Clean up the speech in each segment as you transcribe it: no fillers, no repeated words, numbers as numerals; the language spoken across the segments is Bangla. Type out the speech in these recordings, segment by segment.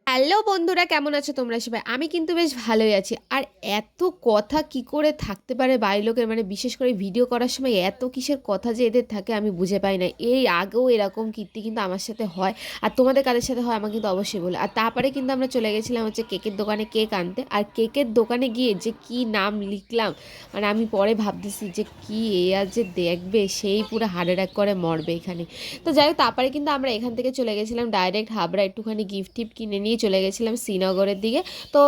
হ্যালো বন্ধুরা, কেমন আছো তোমরা সবাই? আমি কিন্তু বেশ ভালোই আছি। আর এত কথা কি করে থাকতে পারে বাড়ির লোকের, মানে বিশেষ করে ভিডিও করার সময় এত কিসের কথা যে এদের থাকে আমি বুঝে পাই না। এই আগেও এরকম কীর্তি কিন্তু আমার সাথে হয়। আর তোমাদের কাদের সাথে হয় আমাকে কিন্তু অবশ্যই বলো। আর তারপরে কিন্তু আমরা চলে গেছিলাম হচ্ছে কেকের দোকানে কেক আনতে। আর কেকের দোকানে গিয়ে যে কি নাম লিখলাম, মানে আমি পরে ভাবতেছি যে কি এ আর যে দেখবে সেই পুরো হার্ট অ্যাটাক করে মরবে এখানে। তো যাই হোক, তারপরে কিন্তু আমরা এখান থেকে চলে গেছিলাম ডাইরেক্ট হাবড়া, একটুখানি গিফট টিফট কিনে নিয়ে চলে গেছিলাম শ্রীনগরের দিকে। তো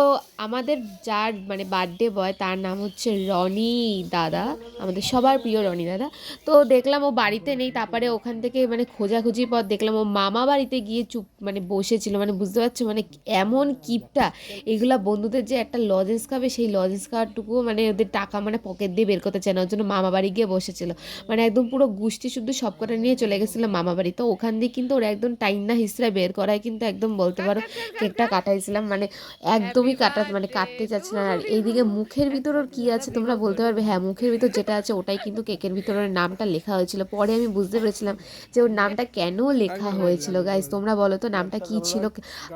আমাদের যার মানে বার্থডে বয় তার নাম হচ্ছে রনি দাদা, আমাদের সবার প্রিয় রনি দাদা। তো দেখলাম ও বাড়িতে নেই, তারপরে ওখান থেকে মানে খোঁজাখুঁজির পর দেখলাম ও মামা বাড়িতে গিয়ে চুপ মানে বসেছিল। মানে বুঝতে পারছো মানে এমন কিপটা, এগুলা বন্ধুদের যে একটা লজেন্স খাবে সেই লজেন্স খাওয়ারটুকুও মানে ওদের টাকা মানে পকেট দিয়ে বের করতে চায় না, ওর জন্য মামা বাড়ি গিয়ে বসেছিল। মানে একদম পুরো গুষ্টি শুদ্ধ সব কটা নিয়ে চলে গেছিলো মামা বাড়ি। তো ওখান দিয়ে কিন্তু ওরা একদম টাইনা হিসড়ে বের করায় কিন্তু একদম বলতে পারো কেকটা কাটাইছিলাম। মানে একদমই মানে কাটতে চাচ্ছে না। আর এইদিকে মুখের ভিতর ওর কী আছে তোমরা বলতে পারবে? হ্যাঁ, মুখের ভিতর যেটা আছে ওটাই কিন্তু কেকের ভিতর ওর নামটা লেখা হয়েছিল। পরে আমি বুঝতে পেরেছিলাম যে ওর নামটা কেন লেখা হয়েছিল। গাইজ তোমরা বলো তো নামটা কী ছিল?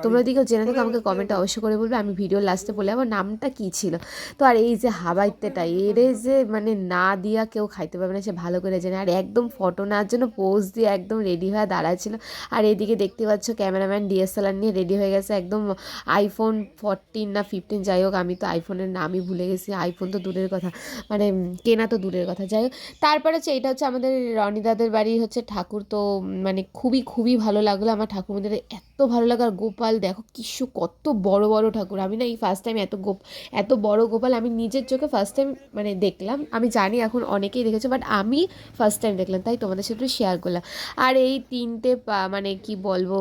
তোমরা দিকেও জেনে থাকো আমাকে কমেন্টে অবশ্যই করে বলবে, আমি ভিডিও লাস্টে বলে আবার নামটা কী ছিল। তো আর এই যে হাবাইতেটা এরে যে মানে না দিয়া কেউ খাইতে পারবে না, সে ভালো করে জানে। আর একদম ফটো নেওয়ার জন্য পোজ দিয়ে একদম রেডি হয়ে দাঁড়াচ্ছিল। আর এদিকে দেখতে পাচ্ছ ক্যামেরাম্যান ডিএসএলআর নিয়ে রেডি হয়ে গেছে একদম। আইফোন 14 না 15, যাই হোক আমি তো আইফোনের নামই ভুলে গেছি। আইফোন তো দূরের কথা, মানে কেনা তো দূরের কথা। যাই হোক, তারপরে হচ্ছে এটা হচ্ছে আমাদের রনিদাদের বাড়ির হচ্ছে ঠাকুর। তো মানে খুবই খুবই ভালো লাগলো আমার ঠাকুর মন্দিরে, এত ভালো লাগে। আর গোপাল দেখো কিছু কত বড় বড় ঠাকুর। আমি না এই ফার্স্ট টাইম এত বড় গোপাল আমি নিজের চোখে ফার্স্ট টাইম মানে দেখলাম। আমি জানি এখন অনেকেই দেখেছে, বাট আমি ফার্স্ট টাইম দেখলাম, তাই তোমাদের সাথে শেয়ার করলাম। আর এই তিনটে মানে কি বলবো,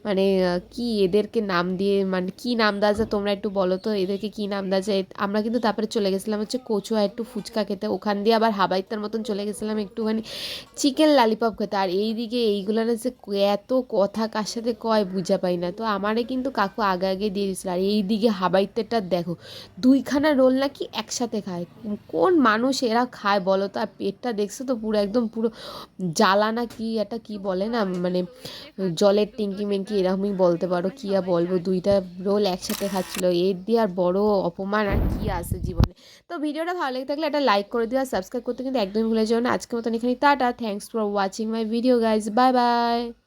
মানে কি এদেরকে নাম দিয়ে মানে কি নাম দেওয়া যায় তোমরা একটু বলো তো, এদেরকে কি নাম দেওয়া যায়? আমরা কিন্তু তারপরে চলে গেছিলাম হচ্ছে কচুয়া একটু ফুচকা খেতে, ওখান দিয়ে আবার হাবাইতার মতন চলে গেছিলাম একটুখানি চিকেন লালিপপ খেতে। আর এইদিকে এইগুলোর যে এত কথা কার সাথে কয় বুঝা পাই না। তো আমারে কিন্তু কাকু আগে আগে দিয়ে দিয়েছিল। আর এইদিকে হাবাইতেরটা দেখো, দুইখানা রোল নাকি একসাথে খায়। কোন মানুষ এরা খায় বলো তো? আর পেটটা দেখছো তো পুরো একদম পুরো জ্বালা না কি একটা কি বলে না, মানে জলের টিঙ্কি মিঙ্কি এরকমই বলতে পারো। কি আর বলবো, দুইটা রোল একসাথে খাচ্ছিল, এর দিয়ে আর বড় অপমান আর কি আছে জীবনে। তো ভিডিওটা ভালো লেগে থাকলে একটা লাইক করে দিও, আর সাবস্ক্রাইব করতে কিন্তু একদমই ভুলে যাও না। আজকের মতন এখানে tata, thanks for watching my video guys, bye bye.